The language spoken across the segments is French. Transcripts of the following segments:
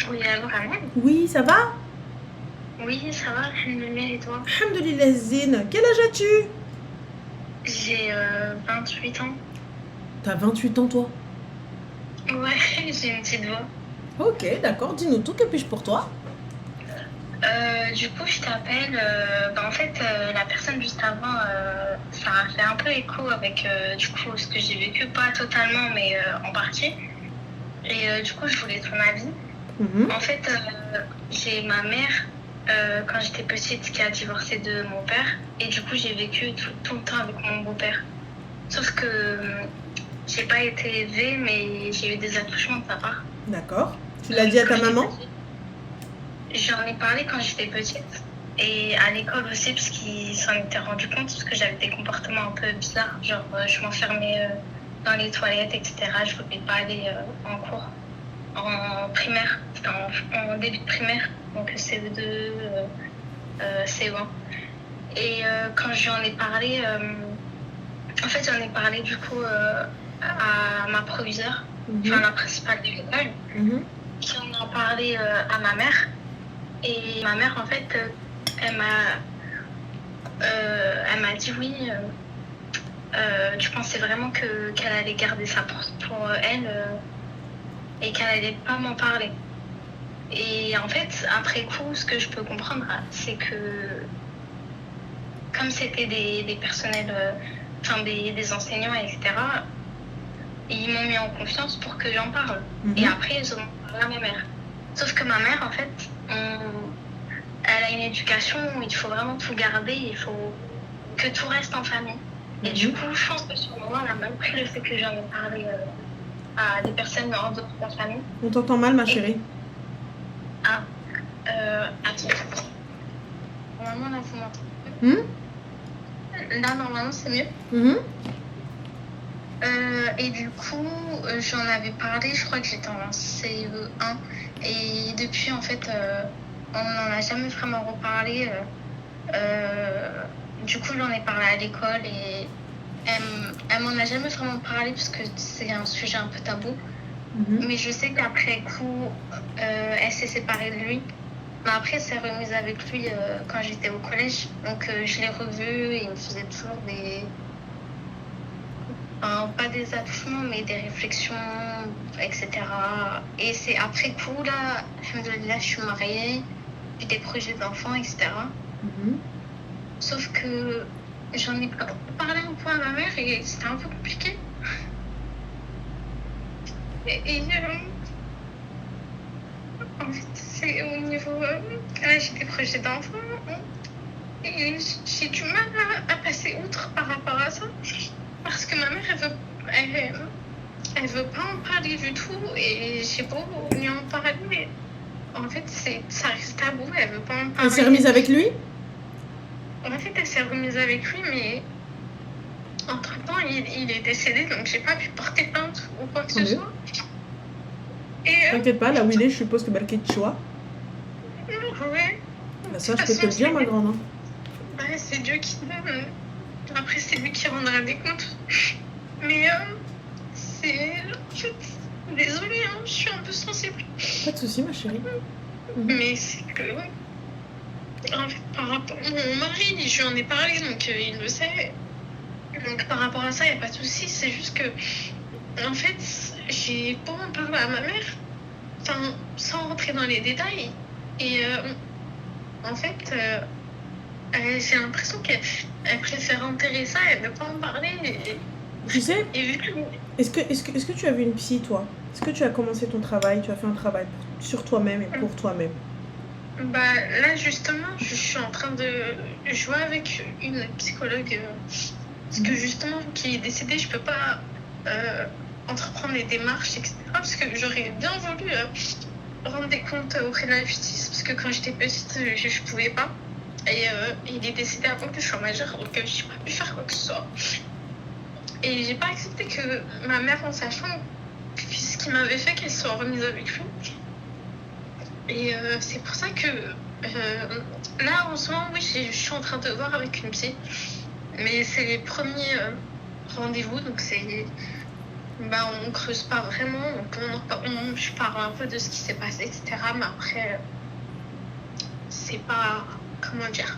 Oui, alors Ahmed? Oui, ça va? Oui, ça va, alhamdoulilah, et toi? Alhamdulillah Zine. Quel âge as-tu? J'ai 8 ans. T'as 28 ans, toi? Ouais, j'ai une petite voix. Ok, d'accord. Dis-nous tout, que puis-je pour toi? Du coup, je t'appelle. En fait, la personne juste avant, ça a fait un peu écho avec du coup ce que j'ai vécu, pas totalement, mais en partie. Et du coup, je voulais ton avis. Mhm. En fait, j'ai ma mère, quand j'étais petite, qui a divorcé de mon père. Et du coup, j'ai vécu tout le temps avec mon beau-père. Sauf que j'ai pas été élevée, mais j'ai eu des attouchements de sa part. D'accord. Tu l'as dit à Quand ta j'étais maman? petite. J'en ai parlé quand j'étais petite. Et à l'école aussi, parce qu'ils s'en étaient rendus compte, parce que j'avais des comportements un peu bizarres. Genre, je m'enfermais dans les toilettes, etc. Je voulais pas aller en cours. En primaire, c'était en début de primaire, donc CE2, CE1. Et quand j'en ai parlé, en fait, j'en ai parlé du coup à ma proviseure, enfin la principale de l'école, Mhm. qui en a parlé à ma mère. Et ma mère, en fait, elle m'a dit oui. Tu pensais vraiment qu'elle allait garder ça pour elle et qu'elle allait pas m'en parler. Et en fait, après coup, ce que je peux comprendre, c'est que comme c'était des personnels, enfin des enseignants, etc., ils m'ont mis en confiance pour que j'en parle. Mhm. Et après, ils ont parlé à ma mère. Sauf que ma mère, en fait, elle a une éducation où il faut vraiment tout garder, il faut que tout reste en famille. Et du coup, je pense que sur le moment, elle a même pris le fait que j'en ai parlé à des personnes en dehors de la famille. On t'entend mal, ma Et chérie. attends. Normalement, là, vous m'entendez. Là, normalement, c'est mieux. Mhm. Et du coup, j'en avais parlé, je crois que j'étais en CE1. Et depuis, en fait, on n'en a jamais vraiment reparlé. Du coup, j'en ai parlé à l'école et elle m'en a jamais vraiment parlé parce que c'est un sujet un peu tabou. Mhm. Mais je sais qu'après coup, elle s'est séparée de lui. Mais après, elle s'est remise avec lui quand j'étais au collège. Donc, je l'ai revu et il me faisait toujours enfin, pas des attouchements, mais des réflexions, etc. Et c'est après coup, là, alhamdoulilah, je suis mariée, j'ai des projets d'enfants, etc. Mhm. Sauf que j'en ai parlé un peu à ma mère et c'était un peu compliqué. Et en fait, c'est au niveau. Là, j'ai des projets d'enfants et j'ai du mal à passer outre par rapport à ça. Parce que ma mère, elle veut pas en parler du tout et j'ai beau lui en parler, mais en fait, ça reste tabou, elle veut pas en parler. Elle s'est remise avec lui? En fait, elle s'est remise avec lui, mais entre-temps, il est décédé, donc j'ai pas pu porter plainte ou quoi que ce soit. Et T'inquiète pas, là où il est, je suppose que Balké de choix. ouais. Bah, ça, je peux te le dire, ma grande. Hein. Bah, c'est Dieu qui donne. Après, c'est lui qui rendra des comptes. Mais c'est. En fait, désolée, hein, je suis un peu sensible. Pas de soucis, ma chérie. Mais c'est que. En fait, par rapport. Mon mari, je lui en ai parlé, donc il le sait. Donc par rapport à ça, il n'y a pas de souci. C'est juste que. En fait, j'ai pas en parlé à ma mère. Enfin, sans rentrer dans les détails. Et en fait. J'ai l'impression qu'elle préfère enterrer ça, elle ne veut pas en parler. Tu sais, Et vu que. est-ce que tu as vu une psy, toi? Est-ce que tu as commencé ton travail? Tu as fait un travail sur toi-même et pour toi-même? Bah, là, justement, je suis en train de jouer avec une psychologue. Parce que justement, qui est décédée, je peux pas entreprendre les démarches, etc. Parce que j'aurais bien voulu rendre des comptes auprès de la justice. Parce que quand j'étais petite, je pouvais pas. Et il est décédé avant que je sois majeure, donc je n'ai pas pu faire quoi que ce soit. Et j'ai pas accepté que ma mère, en sachant ce qu'il m'avait fait, qu'elle soit remise avec lui. Et c'est pour ça que là, en ce moment, oui, je suis en train de voir avec une psy. Mais c'est les premiers rendez-vous, donc c'est Bah, on creuse pas vraiment, donc je parle un peu de ce qui s'est passé, etc. Mais après, c'est pas, comment dire,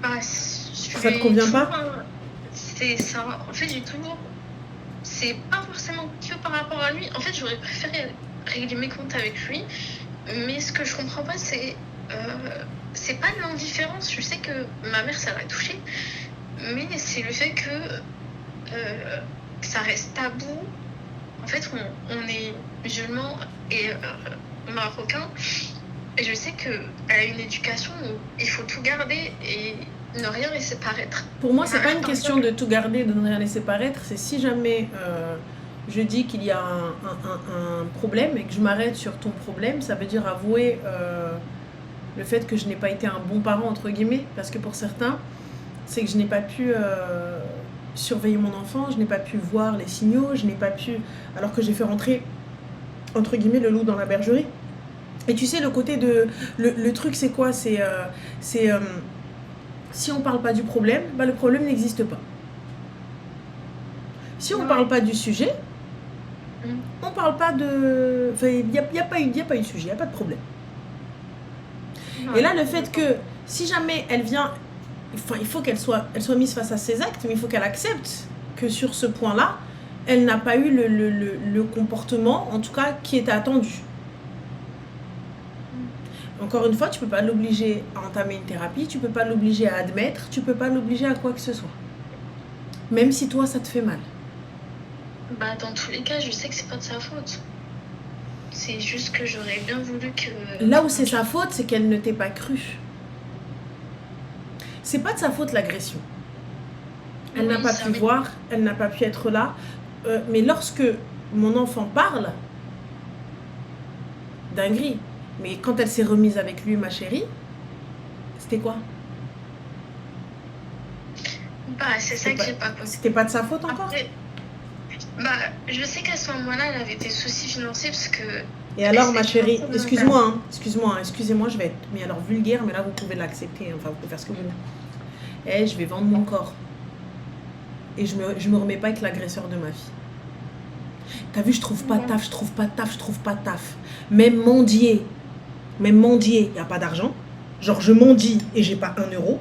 bah, Ça te convient pas? C'est ça. En fait, c'est pas forcément que par rapport à lui. En fait, j'aurais préféré régler mes comptes avec lui. Mais ce que je comprends pas, c'est pas de l'indifférence. Je sais que ma mère, ça l'a touchée. Mais c'est le fait que ça reste tabou. En fait, on est musulmans et marocains. Et je sais qu'elle a une éducation où il faut tout garder et ne rien laisser paraître. Pour moi, c'est pas une question de tout garder, de ne rien laisser paraître. C'est si jamais je dis qu'il y a un problème et que je m'arrête sur ton problème, ça veut dire avouer le fait que je n'ai pas été un bon parent, entre guillemets. Parce que pour certains, c'est que je n'ai pas pu surveiller mon enfant, je n'ai pas pu voir les signaux, je n'ai pas pu... Alors que j'ai fait rentrer, entre guillemets, le loup dans la bergerie. Et tu sais, le côté de... Le truc, c'est quoi? C'est... si on ne parle pas du problème, bah, le problème n'existe pas. Si on ne parle pas du sujet, on ne parle pas de... Enfin, il n'y a pas eu de sujet, il n'y a pas de problème. Et là, le fait que, si jamais elle vient... Enfin, il faut qu'elle soit mise face à ses actes, mais il faut qu'elle accepte que sur ce point-là, elle n'a pas eu le comportement, en tout cas, qui était attendu. Encore une fois, tu ne peux pas l'obliger à entamer une thérapie, tu ne peux pas l'obliger à admettre, tu ne peux pas l'obliger à quoi que ce soit. Même si toi, ça te fait mal. Bah, dans tous les cas, je sais que c'est pas de sa faute. C'est juste que j'aurais bien voulu que... Là où c'est sa faute, c'est qu'elle ne t'ait pas cru. C'est pas de sa faute l'agression. Elle n'a pas pu voir, elle n'a pas pu être là. Mais lorsque mon enfant parle, dinguerie. Mais quand elle s'est remise avec lui, ma chérie, c'était quoi? Bah, c'est ça que j'ai pas compris. C'était pas de sa faute encore? Après, bah, je sais qu'à ce moment-là, elle avait des soucis financiers parce que... Et alors, ma chérie, excusez-moi, je vais être mais alors vulgaire, mais là, vous pouvez l'accepter, enfin, vous pouvez faire ce que vous voulez. Eh, je vais vendre mon corps. Et je me remets pas avec l'agresseur de ma vie. T'as vu, je trouve pas de taf. Même mendier, il n'y a pas d'argent. Genre, je mendie et j'ai pas 1 euro.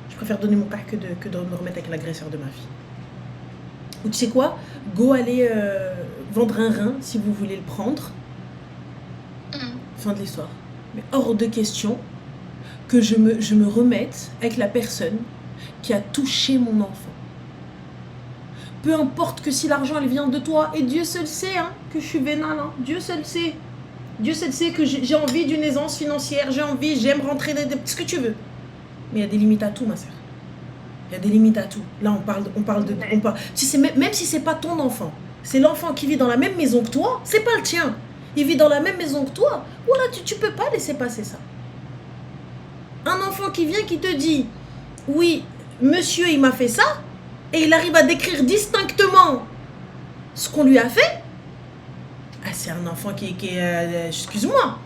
Je préfère donner mon père que de me remettre avec l'agresseur de ma vie. Ou tu sais quoi? Go aller vendre un rein si vous voulez le prendre. Fin de l'histoire. Mais hors de question que je me remette avec la personne qui a touché mon enfant. Peu importe que si l'argent elle vient de toi, et Dieu seul sait hein, que je suis vénale, hein. Dieu seul sait. Dieu seul sait que j'ai envie d'une aisance financière, j'aime rentrer dans ce que tu veux. Mais il y a des limites à tout, ma soeur. Il y a des limites à tout. Là, on parle de... Tu sais, même si c'est pas ton enfant, c'est l'enfant qui vit dans la même maison que toi, c'est pas le tien. Il vit dans la même maison que toi. Voilà, tu peux pas laisser passer ça. Un enfant qui vient, qui te dit, oui, monsieur, il m'a fait ça, et il arrive à décrire distinctement ce qu'on lui a fait, ah, c'est un enfant qui est excuse-moi.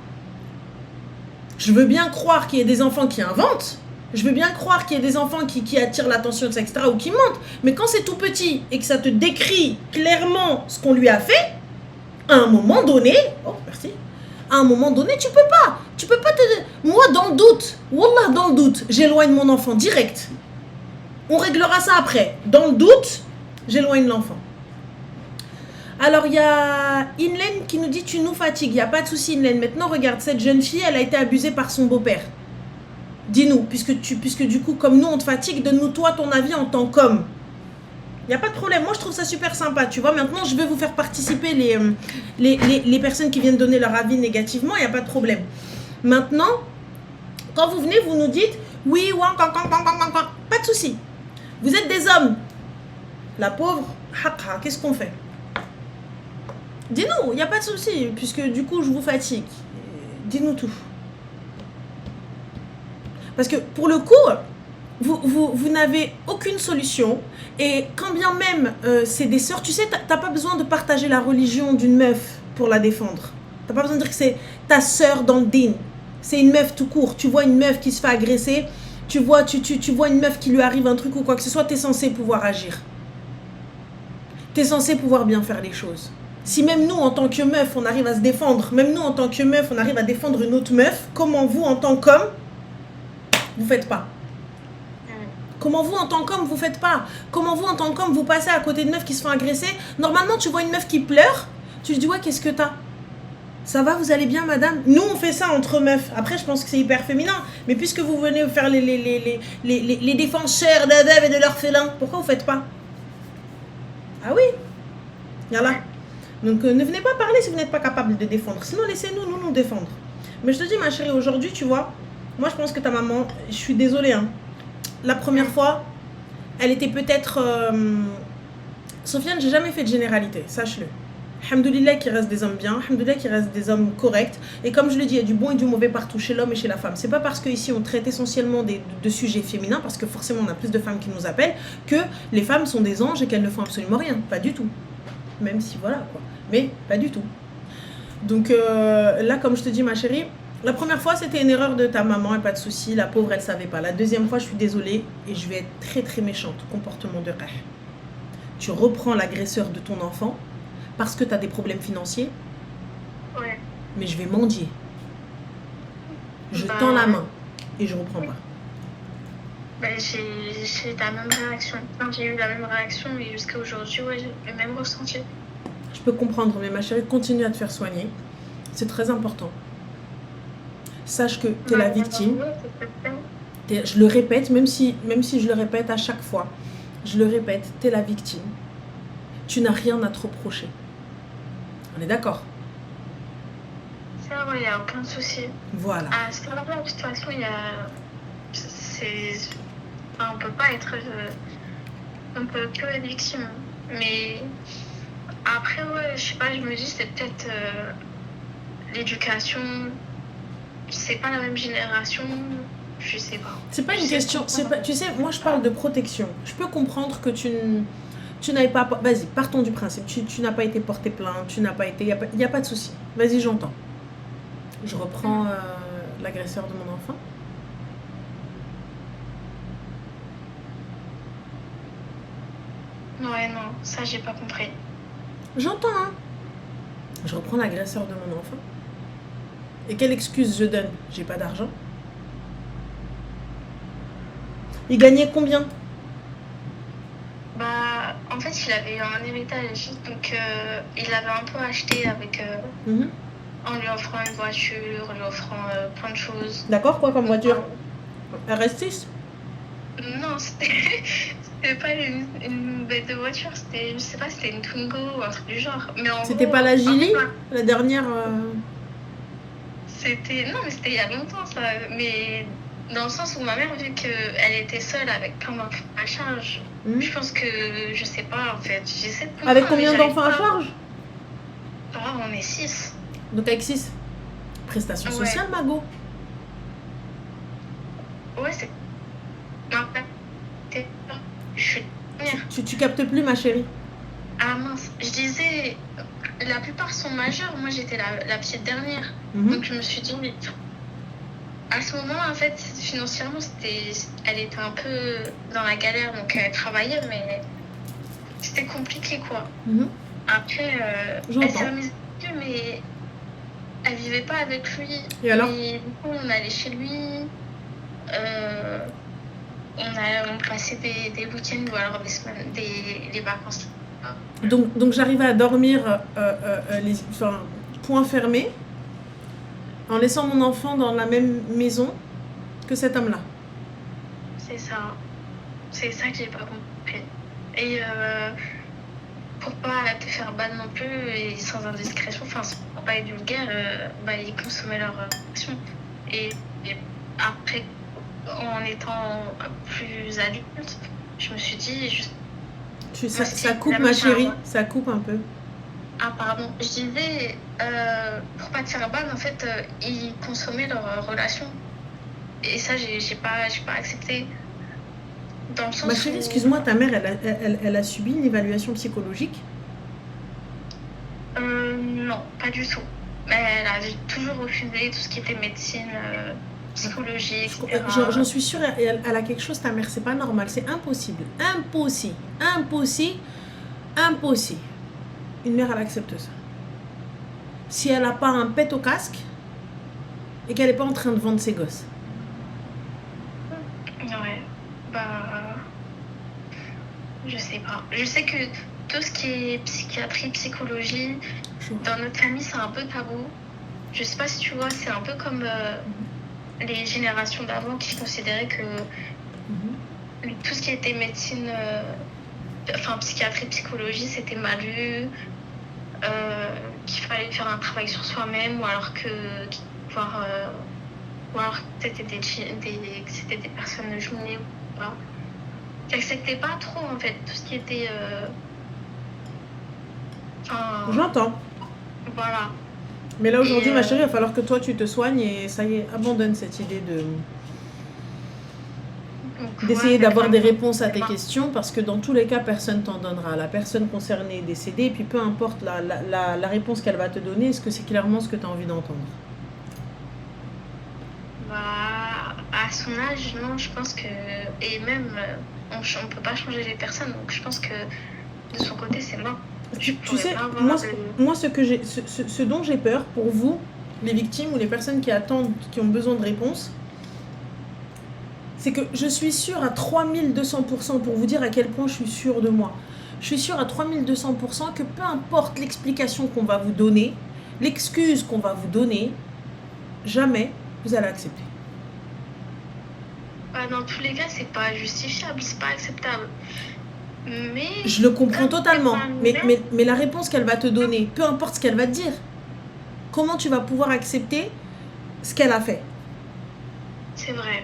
Je veux bien croire qu'il y ait des enfants qui inventent, je veux bien croire qu'il y ait des enfants qui attirent l'attention, etc., ou qui mentent, mais quand c'est tout petit et que ça te décrit clairement ce qu'on lui a fait, à un moment donné, oh merci, à un moment donné, tu peux pas te... Moi, dans le doute, wallah, dans le doute, j'éloigne mon enfant direct. On réglera ça après. Dans le doute, j'éloigne l'enfant. Alors, il y a Inlen qui nous dit « Tu nous fatigues ». Il n'y a pas de souci, Inlen. Maintenant, regarde, cette jeune fille, elle a été abusée par son beau-père. Dis-nous, puisque du coup, comme nous, on te fatigue, donne-nous toi ton avis en tant qu'homme. Il n'y a pas de problème. Moi, je trouve ça super sympa, tu vois. Maintenant, je vais vous faire participer les personnes qui viennent donner leur avis négativement. Il n'y a pas de problème. Maintenant, quand vous venez, vous nous dites « Oui, pas de souci. Vous êtes des hommes. La pauvre, qu'est-ce qu'on fait? Dis-nous, il n'y a pas de souci, puisque du coup, je vous fatigue. Dis-nous tout. Parce que pour le coup, vous n'avez aucune solution. Et quand bien même c'est des sœurs, tu sais, t'as pas besoin de partager la religion d'une meuf pour la défendre. T'as pas besoin de dire que c'est ta sœur dans le din. C'est une meuf tout court. Tu vois une meuf qui se fait agresser, tu vois une meuf qui lui arrive un truc ou quoi que ce soit, t'es censé pouvoir agir. t'es censé pouvoir bien faire les choses. Si même nous, en tant que meuf, on arrive à se défendre, même nous, en tant que meuf, on arrive à défendre une autre meuf, comment vous, en tant qu'homme, vous faites pas? Comment vous, en tant qu'homme, vous faites pas? Comment vous, en tant qu'homme, vous passez à côté de meufs qui se font agresser? Normalement, tu vois une meuf qui pleure, tu te dis, ouais, qu'est-ce que t'as? Ça va, vous allez bien, madame? Nous, on fait ça entre meufs. Après, je pense que c'est hyper féminin. Mais puisque vous venez faire les défenseurs des veuves et de l'orphelin, pourquoi vous faites pas? Ah oui, yallah. Donc, ne venez pas parler si vous n'êtes pas capable de défendre. Sinon, laissez-nous nous défendre. Mais je te dis, ma chérie, aujourd'hui, tu vois, moi, je pense que ta maman, je suis désolée, hein. La première fois, elle était peut-être... Sofiane, j'ai jamais fait de généralité, sache-le. Alhamdoulilah qu'il reste des hommes bien, alhamdoulilah qu'il reste des hommes corrects. Et comme je le dis, il y a du bon et du mauvais partout, chez l'homme et chez la femme. C'est pas parce qu'ici on traite essentiellement de sujets féminins, parce que forcément on a plus de femmes qui nous appellent, que les femmes sont des anges et qu'elles ne font absolument rien. Pas du tout. Même si voilà quoi. Mais pas du tout. Donc là, comme je te dis, ma chérie, la première fois c'était une erreur de ta maman et pas de souci. La pauvre, elle savait pas. La deuxième fois, je suis désolée et je vais être très très méchante. Comportement de rah. Tu reprends l'agresseur de ton enfant parce que tu as des problèmes financiers. Ouais. Mais je vais mendier. Je tends la main et je reprends pas. J'ai la même réaction. Enfin, j'ai eu la même réaction et jusqu'à aujourd'hui, ouais, j'ai le même ressenti. Je peux comprendre, mais ma chérie, continue à te faire soigner. C'est très important. Sache que tu es la victime. Je le répète, même si je le répète à chaque fois. Je le répète, tu es la victime. Tu n'as rien à te reprocher. On est d'accord? Ça, il n'y a aucun souci. Voilà. À ce moment-là, de toute façon, il y a... Enfin, on peut pas être... on peut que être victime. Mais après, ouais, je sais pas, je me dis, c'est peut-être l'éducation... C'est pas la même génération... Je sais pas. C'est pas une question... Tu sais, moi, je parle de protection. Je peux comprendre que tu n'avais pas... Vas-y, partons du principe. Tu n'as pas été porté plainte, tu n'as pas été... Il n'y a pas de souci. Vas-y, j'entends. Je reprends l'agresseur de mon enfant. Ouais, non, ça, j'ai pas compris. J'entends, hein. Je reprends l'agresseur de mon enfant. Et quelle excuse je donne? J'ai pas d'argent. Il gagnait combien? Bah, en fait, il avait eu un héritage, donc il avait un peu acheté avec, en lui offrant une voiture, en lui offrant plein de choses. D'accord, quoi comme voiture? RS6? Non, c'était pas une bête de voiture, c'était, je sais pas, c'était une Twingo ou un truc du genre. Mais c'était pas la Gili, la dernière C'était, non, mais c'était il y a longtemps, ça. Mais dans le sens où ma mère, vu qu'elle était seule avec plein d'enfants à charge, je pense que, je sais pas, en fait, j'essaie de comprendre. Avec combien d'enfants à charge? Ah, on est 6. Donc avec 6. Prestation sociale, Mago. Ouais, c'est... Tu captes plus, ma chérie? Ah mince, je disais, la plupart sont majeurs, moi j'étais la petite dernière. Donc je me suis dit, mais à ce moment-là, en fait, financièrement, elle était un peu dans la galère, donc elle travaillait, mais c'était compliqué, quoi. Après, elle s'est remise dessus, mais elle vivait pas avec lui. Et alors? Et du coup, on allait chez lui, on passait des week-ends ou alors des semaines, les vacances. Donc j'arrivais à dormir point fermé, en laissant mon enfant dans la même maison que cet homme-là. C'est ça. C'est ça que j'ai pas compris. Et pour pas te faire ban non plus et sans indiscrétion, enfin pour pas être vulgaire, ils consommaient leur action. Et après, en étant plus adulte, je me suis dit... Ça coupe, ma chérie, ça coupe un peu. Ah pardon, je disais, pour pas te faire ban, en fait, ils consommaient leur relation. Et ça, j'ai pas accepté. Dans le sens ma chérie, excuse-moi, ta mère, elle a subi une évaluation psychologique? Non, pas du tout. Mais elle a toujours refusé tout ce qui était médecine, psychologie, etc. J'en suis sûre, elle a quelque chose, ta mère, c'est pas normal, c'est impossible. Impossible Impossible. Une mère, elle accepte ça. Si elle n'a pas un pet au casque et qu'elle n'est pas en train de vendre ses gosses. Ouais, bah, je sais pas. Je sais que tout ce qui est psychiatrie, psychologie, dans notre famille, c'est un peu tabou. Je sais pas si tu vois, c'est un peu comme les générations d'avant qui considéraient que tout ce qui était médecine, enfin psychiatrie, psychologie, c'était mal vu, qu'il fallait faire un travail sur soi-même, ou alors que c'était c'était des personnes jeunées ou pas. J'acceptais pas trop en fait tout ce qui était. J'entends. Voilà. Mais là aujourd'hui, ma chérie, il va falloir que toi tu te soignes et ça y est, abandonne cette idée d'essayer d'avoir des réponses à tes questions, parce que dans tous les cas, personne t'en donnera. La personne concernée est décédée, et puis peu importe la réponse qu'elle va te donner, est-ce que c'est clairement ce que tu as envie d'entendre? Bah, à son âge, non, je pense que... Et même, on ne peut pas changer les personnes, donc je pense que de son côté, c'est mort. Tu sais, moi ce dont j'ai peur pour vous, les victimes ou les personnes qui attendent, qui ont besoin de réponses, c'est que je suis sûre à 3200%, pour vous dire à quel point je suis sûre de moi. Je suis sûre à 3200% que peu importe l'explication qu'on va vous donner, l'excuse qu'on va vous donner, jamais vous allez accepter. Bah, dans tous les cas, c'est pas justifiable, c'est pas acceptable. Mais je le comprends totalement, mais la réponse qu'elle va te donner, peu importe ce qu'elle va te dire, comment tu vas pouvoir accepter ce qu'elle a fait? C'est vrai.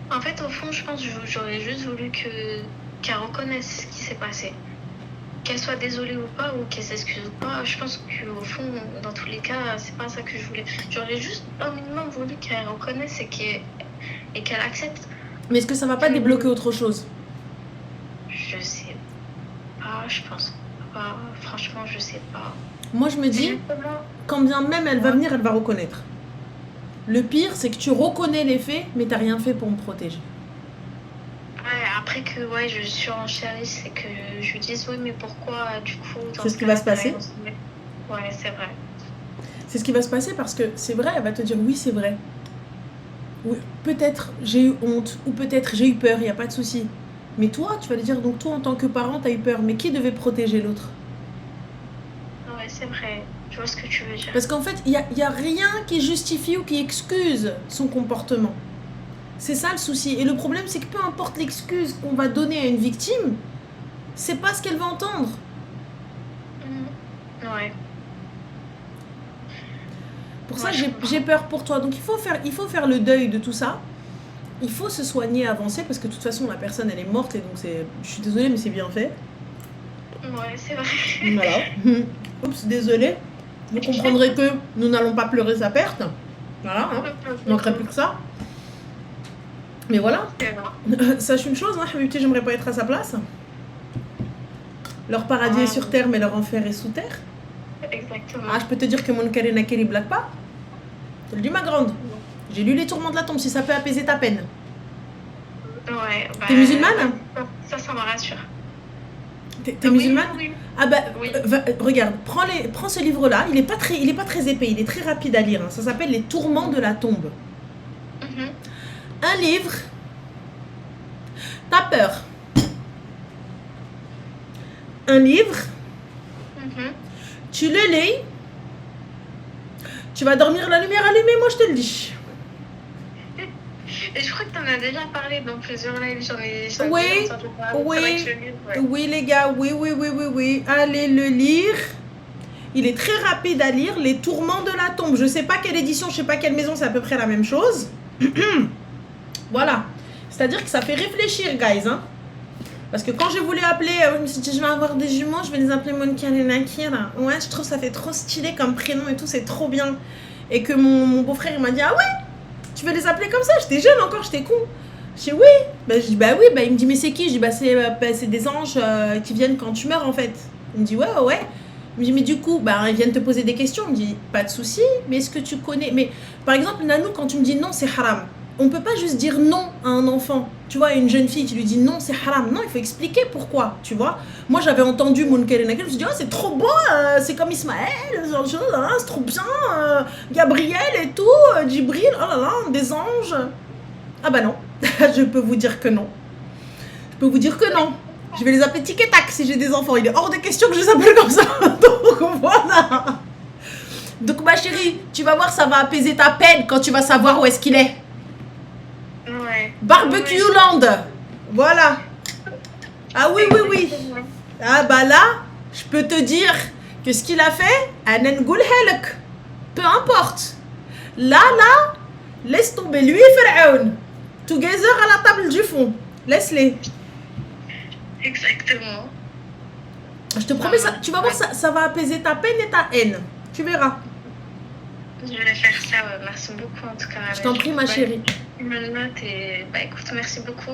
En fait, au fond, je pense que j'aurais juste voulu qu'elle reconnaisse ce qui s'est passé. Qu'elle soit désolée ou pas, ou qu'elle s'excuse ou pas, je pense qu'au fond, dans tous les cas, c'est pas ça que je voulais. J'aurais juste un minimum voulu qu'elle reconnaisse et qu'elle accepte. Mais est-ce que ça va pas débloquer autre chose? Je sais pas, je pense pas. Franchement, je sais pas. Moi, je me dis, quand bien même elle va venir, elle va reconnaître. Le pire, c'est que tu reconnais les faits, mais t'as rien fait pour me protéger. Ouais, après que je surenchérisse, c'est que je lui dise oui, mais pourquoi du coup... C'est ce qui va se passer. Ouais, c'est vrai. C'est ce qui va se passer parce que c'est vrai, elle va te dire oui, c'est vrai. Oui, peut-être j'ai eu honte, ou peut-être j'ai eu peur, il n'y a pas de souci. Mais toi, tu vas lui dire, donc toi en tant que parent, t'as eu peur, mais qui devait protéger l'autre? Ouais, c'est vrai. Je vois ce que tu veux dire. Parce qu'en fait, il y a rien qui justifie ou qui excuse son comportement. C'est ça le souci. Et le problème, c'est que peu importe l'excuse qu'on va donner à une victime, c'est pas ce qu'elle va entendre. Ouais. Pour ça, j'ai peur pour toi. Donc il faut faire le deuil de tout ça. Il faut se soigner, avancer, parce que de toute façon, la personne, elle est morte. Et donc, je suis désolée, mais c'est bien fait. Ouais, c'est vrai. Voilà. Oups, désolée. Vous comprendrez que nous n'allons pas pleurer sa perte. Voilà, hein. Il manquerait plus que ça. Mais voilà. Sache une chose, hein, j'aimerais pas être à sa place. Leur paradis est sur terre, mais leur enfer est sous terre. Exactement. Ah, je peux te dire que mon Kari Nakeri blague pas. Je te le dis, ma grande. J'ai lu les tourments de la tombe, si ça peut apaiser ta peine. Ouais. Bah, t'es musulmane? Ça me rassure. T'es musulmane? Oui. Ah bah, oui. Regarde, prends ce livre-là. Il est pas très épais, il est très rapide à lire. Hein. Ça s'appelle Les tourments de la tombe. Un livre. T'as peur. Un livre. Tu le lis. Tu vas dormir la lumière allumée, moi je te le dis. Et je crois que tu en as déjà parlé dans plusieurs lives. Oui, les gars, oui. Allez le lire. Il est très rapide à lire. Les tourments de la tombe. Je sais pas quelle édition, je sais pas quelle maison, c'est à peu près la même chose. Voilà. C'est-à-dire que ça fait réfléchir, guys. Hein. Parce que quand je voulais appeler, je me suis dit, je vais avoir des jumeaux, je vais les appeler Monica et Nakira. Ouais, je trouve ça fait trop stylé comme prénom et tout, c'est trop bien. Et que mon beau-frère, il m'a dit, ah ouais, tu veux les appeler comme ça? J'étais jeune encore, j'étais con. Je dis oui. Je dis bah oui. Il me dit mais c'est qui? Je dis c'est des anges qui viennent quand tu meurs en fait. Il me dit ouais. Il me dit mais du coup ils viennent te poser des questions. Il me dit pas de souci. Mais est-ce que tu connais? Mais par exemple Nanou, quand tu me dis non c'est haram. On peut pas juste dire non à un enfant. Tu vois, une jeune fille, tu lui dis non, c'est haram. Non, il faut expliquer pourquoi, tu vois. Moi, j'avais entendu Munkar et Nakir, je me suis dit, oh, c'est trop beau, c'est comme Ismaël, c'est trop bien, Gabriel et tout, Djibril, oh là là, des anges. Ah bah non, je peux vous dire que non. Je peux vous dire que non. Je vais les appeler tic et tac si j'ai des enfants. Il est hors de question que je les appelle comme ça. Donc voilà. Donc ma chérie, tu vas voir, ça va apaiser ta peine quand tu vas savoir où est-ce qu'il est. Ouais. Barbecue Land. Voilà. Ah oui, oui, oui. Ah bah là, je peux te dire que ce qu'il a fait, Anengoul Helek. Peu importe. Là, laisse tomber lui et Pharaon. Together à la table du fond. Laisse-les. Exactement. Je te promets, ça, tu vas voir, ça va apaiser ta peine et ta haine. Tu verras. Je vais faire ça, ouais. Merci beaucoup en tout cas. Je t'en prie, ma chérie. Je me le note et bah écoute, merci beaucoup.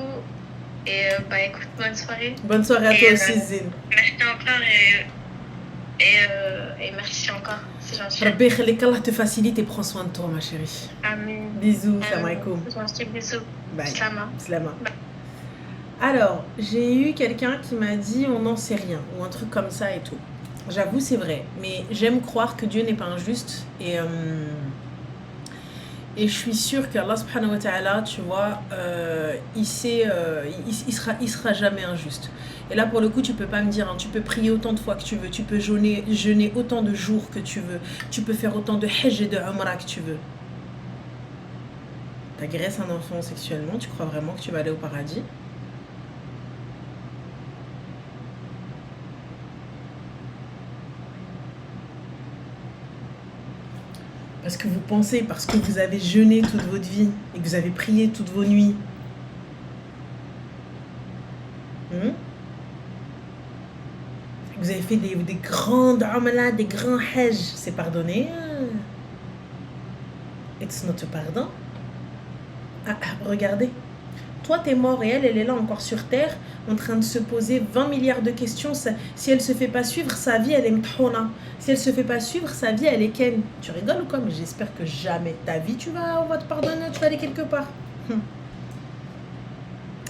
Et bah écoute, bonne soirée. Bonne soirée à toi aussi, Zine. Merci encore et merci encore. C'est gentil. Rabbi Khalek, Allah te facilite et prends soin de toi, ma chérie. Amen. Bisous, salam alaikum. Bisous. Bye. Slama. Slama. Alors, j'ai eu quelqu'un qui m'a dit on n'en sait rien, ou un truc comme ça et tout. J'avoue, c'est vrai, mais j'aime croire que Dieu n'est pas injuste et je suis sûre qu'Allah subhanahu wa ta'ala, tu vois, il sera jamais injuste. Et là, pour le coup, tu peux pas me dire, hein, tu peux prier autant de fois que tu veux, tu peux jeûner autant de jours que tu veux, tu peux faire autant de hajj et de umrah que tu veux. T'agresses un enfant sexuellement, tu crois vraiment que tu vas aller au paradis ? Parce que vous pensez, parce que vous avez jeûné toute votre vie et que vous avez prié toutes vos nuits. Vous avez fait des grandes amalas, des grands hajj, c'est pardonné. It's not a pardon. Regardez. Toi, t'es mort et elle est là encore sur terre, en train de se poser 20 milliards de questions. Si elle se fait pas suivre, sa vie, elle est mthona. Si elle se fait pas suivre, sa vie, elle est ken. Tu rigoles ou quoi? Mais j'espère que jamais ta vie, on va te pardonner, tu vas aller quelque part.